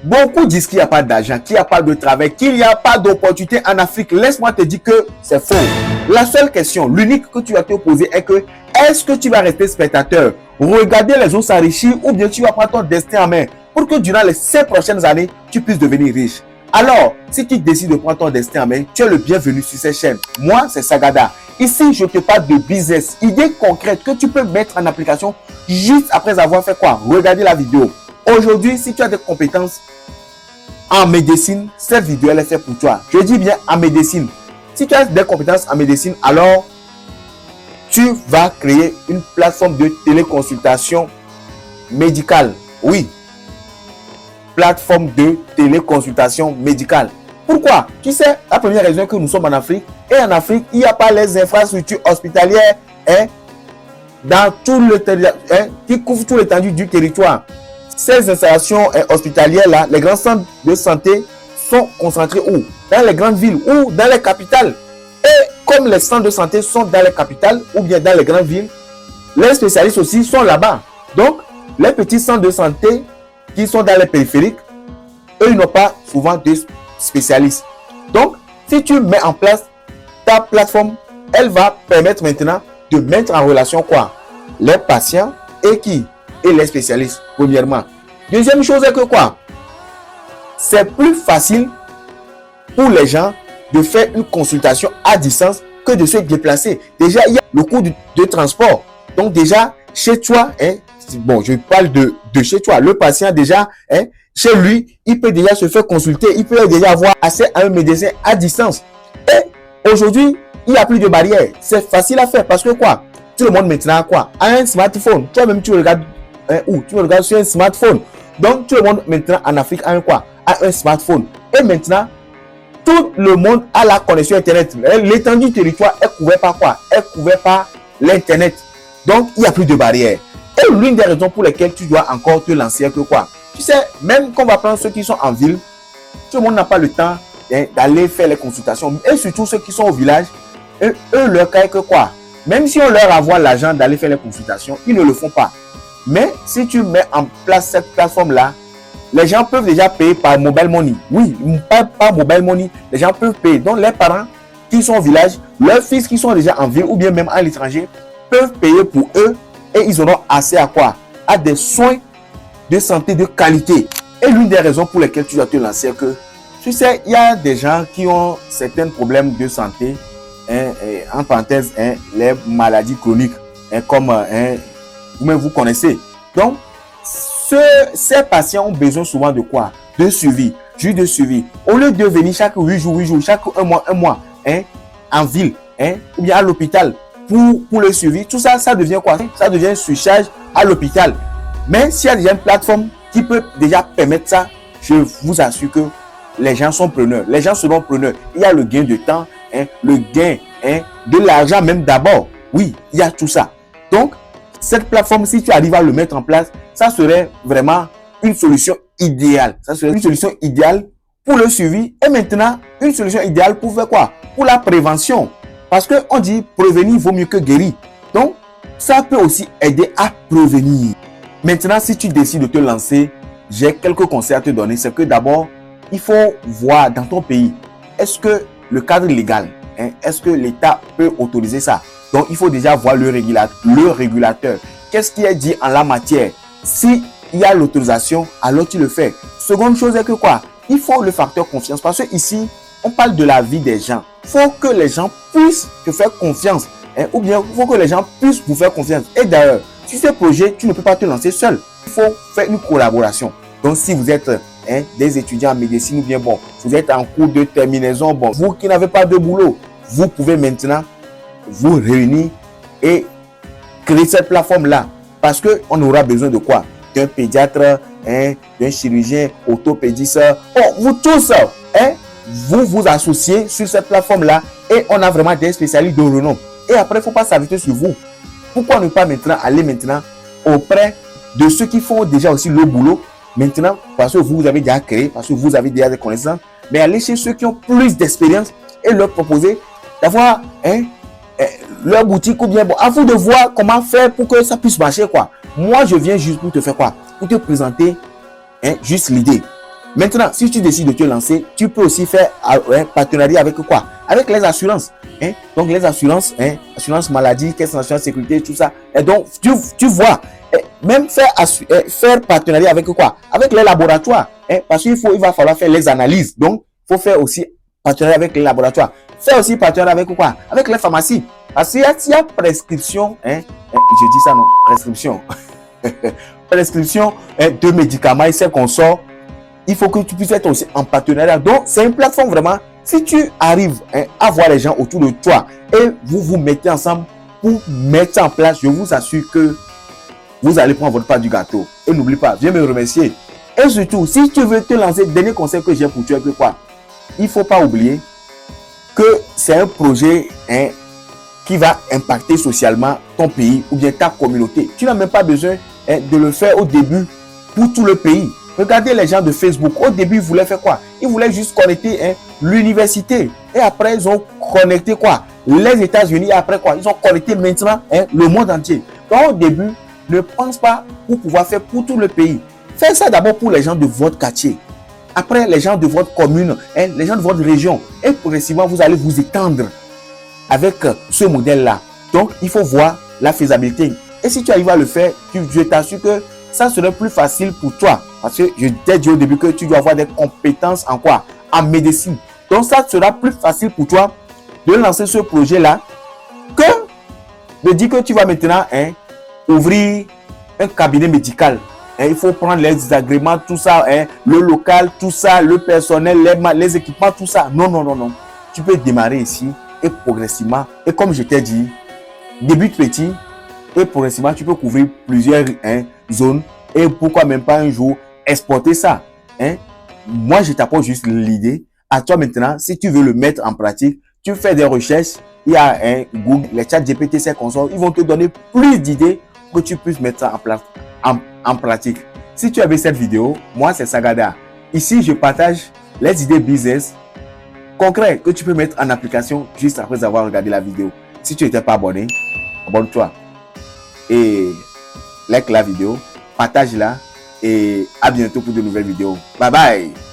Beaucoup disent qu'il n'y a pas d'argent, qu'il n'y a pas de travail, qu'il n'y a pas d'opportunité en Afrique. Laisse-moi te dire que c'est faux. La seule question, l'unique que tu vas te poser est que est-ce que tu vas rester spectateur, regarder les autres s'enrichir ou bien tu vas prendre ton destin en main pour que durant les 5 prochaines années, tu puisses devenir riche. Alors, si tu décides de prendre ton destin en main, tu es le bienvenu sur cette chaîne. Moi, c'est Sagada. Ici, je te parle de business, idées concrètes que tu peux mettre en application juste après avoir fait quoi? Regarder la vidéo. Aujourd'hui, si tu as des compétences en médecine, cette vidéo elle est faite pour toi. Je dis bien en médecine. Si tu as des compétences en médecine, alors tu vas créer une plateforme de téléconsultation médicale. Oui, plateforme de téléconsultation médicale. Pourquoi? Tu sais, la première raison est que nous sommes en Afrique. Et en Afrique, il n'y a pas les infrastructures hospitalières dans tout le qui couvrent tout l'étendue du territoire. Ces installations hospitalières-là, les grands centres de santé sont concentrés où? Dans les grandes villes ou dans les capitales. Et comme les centres de santé sont dans les capitales ou bien dans les grandes villes, les spécialistes aussi sont là-bas. Donc, les petits centres de santé qui sont dans les périphériques, eux, ils n'ont pas souvent de spécialistes. Donc, si tu mets en place ta plateforme, elle va permettre maintenant de mettre en relation quoi? Les patients et qui? Et les spécialistes, premièrement. Deuxième chose est que quoi? C'est plus facile pour les gens de faire une consultation à distance que de se déplacer. Déjà, il y a le coût de transport. Donc déjà, chez toi, bon, je parle de chez toi. Le patient déjà, chez lui, il peut déjà se faire consulter. Il peut déjà avoir accès à un médecin à distance. Et aujourd'hui, il n'y a plus de barrières. C'est facile à faire parce que quoi? Tout le monde maintenant a quoi? A un smartphone. Toi-même, tu regardes où? Tu regardes sur un smartphone. Donc, tout le monde maintenant en Afrique a un quoi? A un smartphone. Et maintenant, tout le monde a la connexion Internet. L'étendue du territoire est couvert par quoi? Est couvert par l'Internet. Donc, il n'y a plus de barrières. Et l'une des raisons pour lesquelles tu dois encore te lancer que quoi? Tu sais, même qu'on va prendre ceux qui sont en ville, tout le monde n'a pas le temps d'aller faire les consultations. Et surtout ceux qui sont au village, eux, leur cas est que quoi? Même si on leur envoie l'argent d'aller faire les consultations, ils ne le font pas. Mais si tu mets en place cette plateforme-là, les gens peuvent déjà payer par mobile money. Oui, pas par mobile money. Les gens peuvent payer. Donc, les parents qui sont au village, leurs fils qui sont déjà en ville ou bien même à l'étranger, peuvent payer pour eux et ils auront accès à quoi? À des soins de santé de qualité. Et l'une des raisons pour lesquelles tu dois te lancer, que tu sais, il y a des gens qui ont certains problèmes de santé, en parenthèse, les maladies chroniques, comme vous connaissez. Donc, ces patients ont besoin souvent de quoi? De suivi, juste de suivi. Au lieu de venir chaque 8 jours, chaque un mois, en ville, ou bien à l'hôpital pour le suivi, tout ça, ça devient quoi? Ça devient un surcharge à l'hôpital. Mais s'il y a déjà une plateforme qui peut déjà permettre ça, je vous assure que les gens sont preneurs. Les gens seront preneurs. Il y a le gain de temps, le gain de l'argent même d'abord. Oui, il y a tout ça. Donc, cette plateforme, si tu arrives à le mettre en place, ça serait vraiment une solution idéale. Ça serait une solution idéale pour le suivi. Et maintenant, une solution idéale pour faire quoi? Pour la prévention. Parce qu'on dit prévenir vaut mieux que guérir. Donc, ça peut aussi aider à prévenir. Maintenant, si tu décides de te lancer, j'ai quelques conseils à te donner. C'est que d'abord, il faut voir dans ton pays, est-ce que le cadre légal, est-ce que l'État peut autoriser ça? Donc, il faut déjà voir le régulateur. Qu'est-ce qui est dit en la matière? Si il y a l'autorisation, alors tu le fais. Seconde chose est que quoi? Il faut le facteur confiance. Parce que ici, on parle de la vie des gens. Il faut que les gens puissent te faire confiance. Ou bien, il faut que les gens puissent vous faire confiance. Et d'ailleurs, sur ce projet, tu ne peux pas te lancer seul. Il faut faire une collaboration. Donc, si vous êtes des étudiants en médecine ou bien bon, vous êtes en cours de terminaison, bon, vous qui n'avez pas de boulot, vous pouvez maintenant vous réunir et créer cette plateforme-là. Parce qu'on aura besoin de quoi? D'un pédiatre, d'un chirurgien, orthopédiste. Bon, vous tous, vous vous associez sur cette plateforme-là et on a vraiment des spécialistes de renom. Et après, il ne faut pas s'arrêter sur vous. Pourquoi ne pas maintenant aller maintenant auprès de ceux qui font déjà aussi le boulot maintenant, parce que vous avez déjà créé, parce que vous avez déjà des connaissances, mais aller chez ceux qui ont plus d'expérience et leur proposer d'avoir leur boutique ou bien bon, à vous de voir comment faire pour que ça puisse marcher quoi. Moi, je viens juste pour te faire quoi? Pour te présenter juste l'idée. Maintenant, si tu décides de te lancer, tu peux aussi faire un partenariat avec quoi? Avec les assurances. Hein? Donc, les assurances, assurance maladie, caisse nationale sécurité, tout ça. Et donc, tu vois, même faire partenariat avec quoi? Avec les laboratoires. Parce qu'il va falloir faire les analyses. Donc, il faut faire aussi partenariat avec les laboratoires. Faire aussi partenariat avec quoi? Avec les pharmacies. Parce qu'il y a prescription, je dis ça non, prescription. Prescription de médicaments et c'est qu'on sort. Il faut que tu puisses être aussi en partenariat. Donc, c'est une plateforme vraiment. Si tu arrives à voir les gens autour de toi et vous vous mettez ensemble pour mettre en place, je vous assure que vous allez prendre votre part du gâteau. Et n'oublie pas, viens me remercier. Et surtout, si tu veux te lancer, dernier conseil que j'ai pour toi, que quoi? Il ne faut pas oublier que c'est un projet qui va impacter socialement ton pays ou bien ta communauté. Tu n'as même pas besoin de le faire au début pour tout le pays. Regardez les gens de Facebook. Au début, ils voulaient faire quoi? Ils voulaient juste connecter l'université. Et après, ils ont connecté quoi? Les États-Unis. Et après quoi? Ils ont connecté maintenant le monde entier. Donc, au début, ne pense pas pour pouvoir faire pour tout le pays. Faites ça d'abord pour les gens de votre quartier. Après, les gens de votre commune, les gens de votre région. Et progressivement, vous allez vous étendre avec ce modèle-là. Donc, il faut voir la faisabilité. Et si tu arrives à le faire, je t'assure que ça serait plus facile pour toi. Parce que je t'ai dit au début que tu dois avoir des compétences en quoi? En médecine. Donc, ça sera plus facile pour toi de lancer ce projet-là que de dire que tu vas maintenant ouvrir un cabinet médical. Il faut prendre les agréments, tout ça, le local, tout ça, le personnel, les équipements, tout ça. Non, non, non, non. Tu peux démarrer ici et progressivement. Et comme je t'ai dit, débute petit et progressivement, tu peux couvrir plusieurs zones. Et pourquoi même pas un jour exporter ça. Moi, je t'apporte juste l'idée. À toi maintenant, si tu veux le mettre en pratique, tu fais des recherches. Il y a Google, les chats GPT, ces consoles, ils vont te donner plus d'idées pour que tu puisses mettre ça en pratique. Si tu as vu cette vidéo, moi, c'est Sagada. Ici, je partage les idées business concrètes que tu peux mettre en application juste après avoir regardé la vidéo. Si tu n'étais pas abonné, abonne-toi et like la vidéo, partage-la et à bientôt pour de nouvelles vidéos. Bye bye!